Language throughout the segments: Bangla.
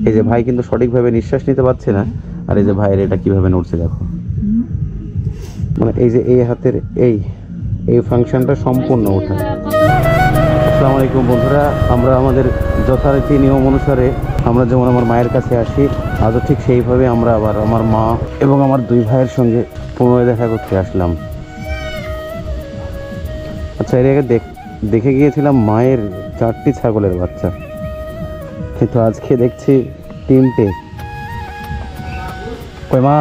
এই যে ভাই কিন্তু সঠিকভাবে নিঃশ্বাস নিতে পারছে না, আর এই যে ভাইয়ের এটা কিভাবে নড়ছে দেখো, মানে এই যে এই হাতের এই এই ফাংশনটা সম্পূর্ণ ওঠা। আসসালামু আলাইকুম বন্ধুরা, আমরা আমাদের যথারীতি নিয়ম অনুসারে আমরা যেমন আমার মায়ের কাছে আসি, আজও ঠিক সেইভাবে আমরা আবার আমার মা এবং আমার দুই ভাইয়ের সঙ্গে পুনরায় দেখা করতে আসলাম। আচ্ছা, এর আগে দেখে গিয়েছিলাম মায়ের 4টি ছাগলের বাচ্চা, কিন্তু আজকে দেখছি 3টে। কই মা,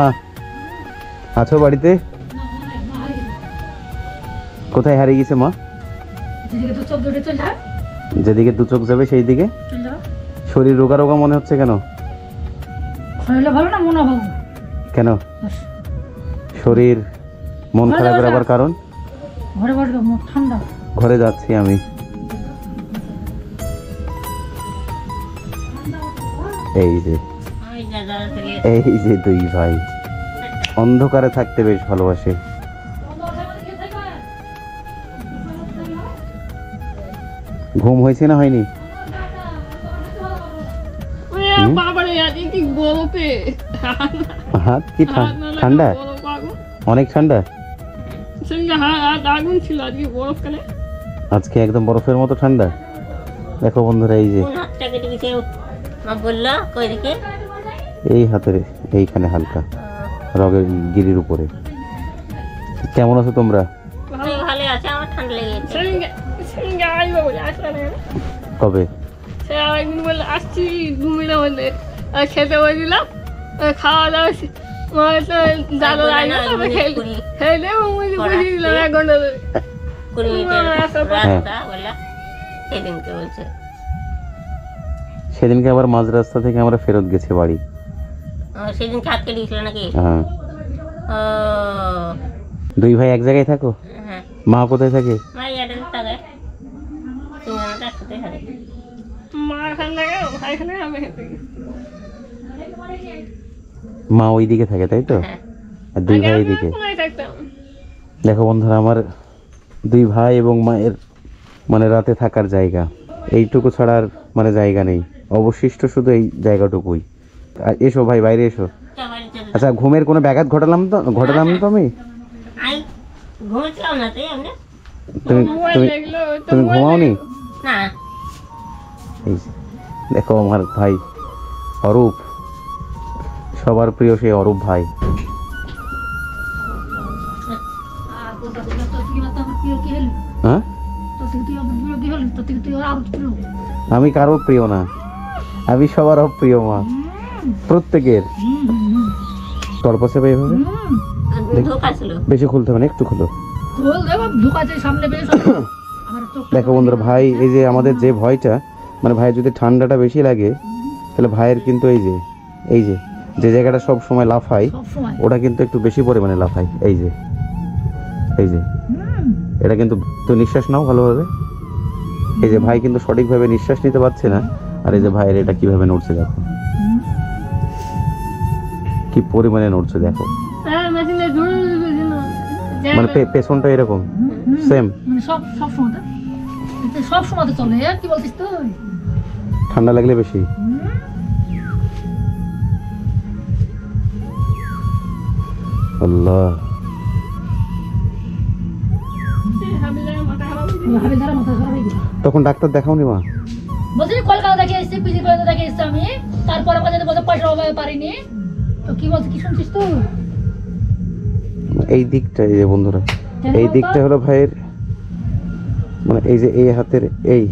আছো বাড়িতে? কোথায় হারিয়ে গেছে মা? যেদিকে দু চোখ যাবে সেই দিকে। শরীর রোগা রোগা মনে হচ্ছে কেন? কেন শরীর মন খারাপের আবার কারণ? ঘরে যাচ্ছি আমি। এই যে দুই ভাই অন্ধকারে থাকতে বেশ ভালোবাসে। ঘুম হয়েছে না হয়নি? হাত কি ঠান্ডা? অনেক ঠান্ডা আজকে, একদম বরফের মতো ঠান্ডা। দেখো বন্ধুরা, এই যে এই হাতের এইখানে হালকা রগের গিরির উপরে। কেমন আছো তোমরা? কবে আসছি ঘুমিয়ে বলে খেতে বলছিলাম, খাওয়া দাওয়া সেদিনকে আবার মাঝ রাস্তা থেকে আমরা ফেরত গেছি বাড়ি। সেদিনকে হাত কেটে গেছিল নাকি? হ্যাঁ। দুই ভাই এক জায়গায় থাকো? মা কোথায় থাকে? মা ওই দিকে থাকে তাই তো, আর দুই ভাই এইদিকে। দেখো বন্ধুরা, আমার দুই ভাই এবং মায়ের মানে রাতে থাকার জায়গা এইটুকু ছাড়া আর মানে জায়গা নেই, অবশিষ্ট শুধু এই জায়গাটুকুই। আর এসো ভাই, বাইরে এসো। আচ্ছা, ঘুমের কোনো ব্যাঘাত ঘটালাম তো আমি? তুমি ঘুমাওনি? দেখো আমার ভাই অরূপ, সবার প্রিয় সেই অরূপ ভাই। হ্যাঁ, আমি কারো প্রিয় না, আমি সবার অপ্রিয় মা, প্রত্যেকের। তলপাশে এইভাবে বেশি খুলতে হবে না, একটু খুলো। দেখো বন্ধুরা, ভাই এই যে আমাদের যে ভয়টা, মানে ভাইয়ের যদি ঠান্ডাটা বেশি লাগে তাহলে ভাইয়ের কিন্তু এই যে যে জায়গাটা সব সময় লাফায় ওটা কিন্তু একটু বেশি পরিমাণে লাফায়। এই যে এটা কিন্তু, তো নিঃশ্বাস নাও ভালোভাবে। এই যে ভাই কিন্তু সঠিকভাবে নিঃশ্বাস নিতে পারছে না, আর এই যে ভাইয়ের এটা কিভাবে নড়ছে দেখো, কি পরিমাণে নড়ছে দেখো, মানে পেছনটা এরকম সেম। ঠান্ডা লাগলে বেশি। আল্লাহ, তখন ডাক্তার দেখাওনি মা? বলছি কলকাতা দেখে এসেছি, পিজি পর্যন্ত দেখে এসেছি আমি, তারপর আমার যদি বলতে পয়সা অভাবে পারিনি তো কি বলছিস, কি শুনছিস তুই? এই দিকটা, এই যে বন্ধুরা, এই দিকটা হলো ভাইয়ের, মানে এই যে এই হাতের এই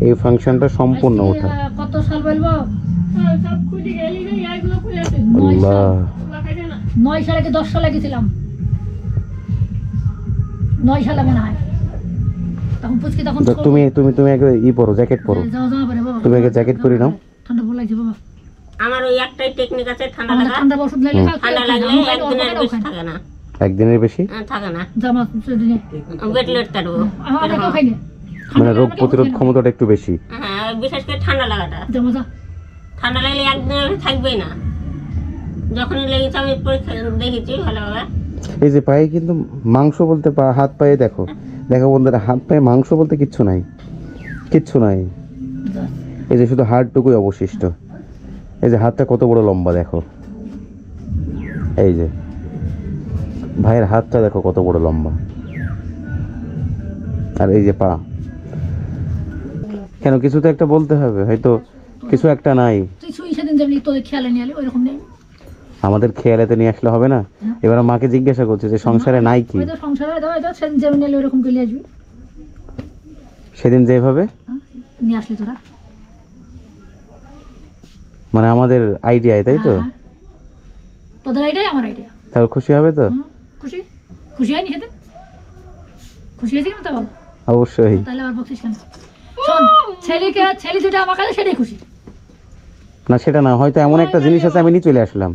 এই ফাংশনটা সম্পূর্ণ ওঠা। কত সাল বলবো? আল্লাহ, 9 সালে কি 10 সালে গেছিলাম, 9 সালে মনে হয়। তখন পুচকি, তখন তুমি আগে পরো, জ্যাকেট পরো। তুমি আগে জ্যাকেট পরে নাও। ঠান্ডা পড়ে লাগছে বাবা। আমার ওই একটাই টেকনিক আছে, ঠান্ডা লাগা। ঠান্ডা ওষুধ লাগলে ঠান্ডা লাগলে একদিনের বেশি থাকে না। একদিনের বেশি থাকে না, জামা দিনে ওয়েট লড করব। আমরা কেউ খাই না, মানে রোগ প্রতিরোধ ক্ষমতাটা একটু বেশি। হ্যাঁ, বিশেষ করে ঠান্ডা লাগাটা। ঠান্ডা লাগলে একদিনের থাকবেই না। যখনই লেগেছে আমি পরীক্ষা দেখেছি ভালোভাবে। এই যে পায়ে কিন্তু মাংস বলতে হাত পায়ে দেখো বন্ধুরা, হাত পায়ে মাংস বলতে কিচ্ছু নাই। এই যে শুধু হাড়টুকুই অবশিষ্ট। এই যে হাতটা কত বড় লম্বা দেখো, এই যে ভাইয়ের হাতটা দেখো কত বড় লম্বা, আর এই যে পা। কেন কিছু তো একটা বলতে হবে, হয়তো কিছু একটা নাই। তুই সুই সেদিন যেমনি তোদের খেয়ালে নিয়ে এলি ওইরকম নেই। আমাদের খেয়ালেতে নিয়ে আসলে হবে না? এবার মাকে জিজ্ঞাসা করছে যে সংসারে নাই কি? হয়তো সংসারে হয়তো সেদিন যেমনি এলি ওইরকম চলে আসবি। সেদিন যেভাবে হ্যাঁ, নিয়ে আসলি তোরা। মানে আমাদের আইডিয়ায়, তাই তো? হ্যাঁ। তোদের আইডিয়া আমার আইডিয়া। তাহলে খুশি হবে তো? খুশি খুশি হয়নি সেদিন? খুশি হয়েছি কেন তা বল? অবশ্যই। তাহলে আবার বকছিস কেন? শোন, ছেলে দুটো আমার কাছে সেটাই খুশি। না সেটা না, হয়তো এমন একটা জিনিস আছে আমি নিয়ে চলে আসলাম,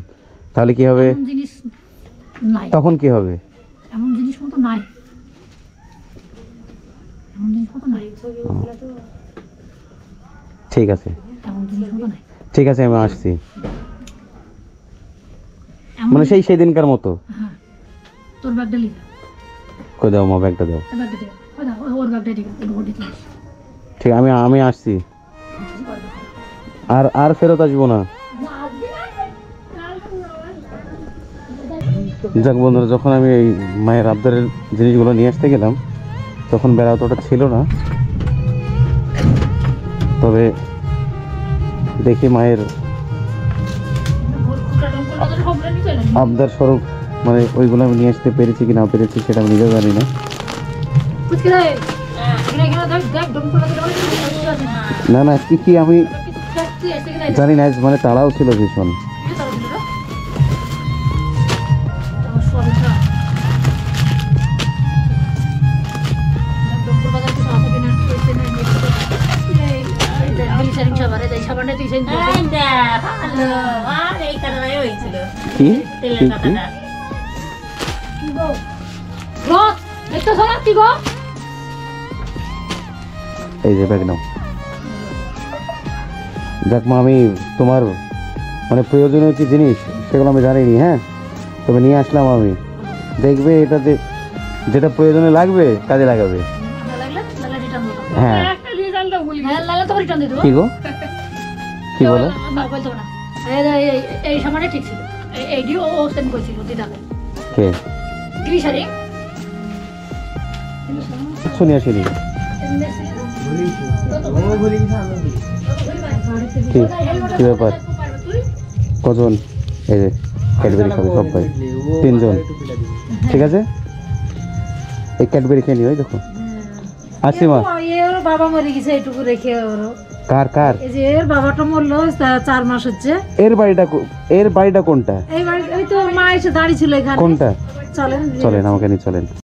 তাহলে কি হবে? এমন জিনিস নাই। তখন কি হবে? এমন জিনিস মতো নাই। এমন জিনিস মতো নাই। ঠিক আছে, এমন জিনিস মতো নাই। ঠিক আছে, আমি আসছি। এমন মানে সেই সেদিনকার মতো। হ্যাঁ, তোর ব্যাগটা লিখা। কই দাও মা, ব্যাগটা দাও। এই ব্যাগটা দিও। ওই দাও, ওর ব্যাগটা দিও। ওর দিতে হবে। ঠিক, আমি আসছি। আর ফেরত আসবো না। যাক বন্ধুরা, যখন আমি এই মায়ের আবদারের জিনিসগুলো নিয়ে আসতে গেলাম তখন বেড়া অতটা ছিল না, তবে দেখি মায়ের আবদার স্বরূপ মানে ওইগুলো আমি নিয়ে আসতে পেরেছি কি না পেরেছি সেটা আমি নিজেও জানি না। কুচকে দে। এখানে দেখ দেখ ডমকুলা দিলে না না, কি আমি জানি না, মানে তাড়াও ছিল ভীষণ। এই দেখ, ভালো। আর এই কারণে হয়েছিল কি তেলের কি কি? টাকাটা। এই যে ব্যাগ নাও। যাক মা, আমি তোমার মানে প্রয়োজনীয় কি জিনিস সেগুলো আমি জানিনি, হ্যাঁ, তবে নিয়ে আসলাম আমি। দেখবে এটা যেটা প্রয়োজনে লাগবে কাজে লাগাবে। হ্যাঁ, কি গো, কি বলো? এই সামানে ঠিক ছিল। এইটিও ও সেন্ড করেছিল দিদাকে। কে? গ্রিসারি শুনি আসিনি। কি কি ব্যাপার? কজন? এই যে ক্যাডবেরি খাবে সবাই, 3 জন। ঠিক আছে, এই ক্যাডবেরি খেয়ে নিও। ওই দেখো আসি মা। এর বাবা মরে গেছে, এইটুকু রেখে ওর। কার? এই যে এর বাবাটা মরলো 4 মাস হচ্ছে। এর বাড়িটা কোনটা? এই বাড়ি ওই তো মা এসে দাঁড়িয়ে ছিল এখানে। কোনটা? চলেন চলেন, আমাকে নিয়ে চলেন।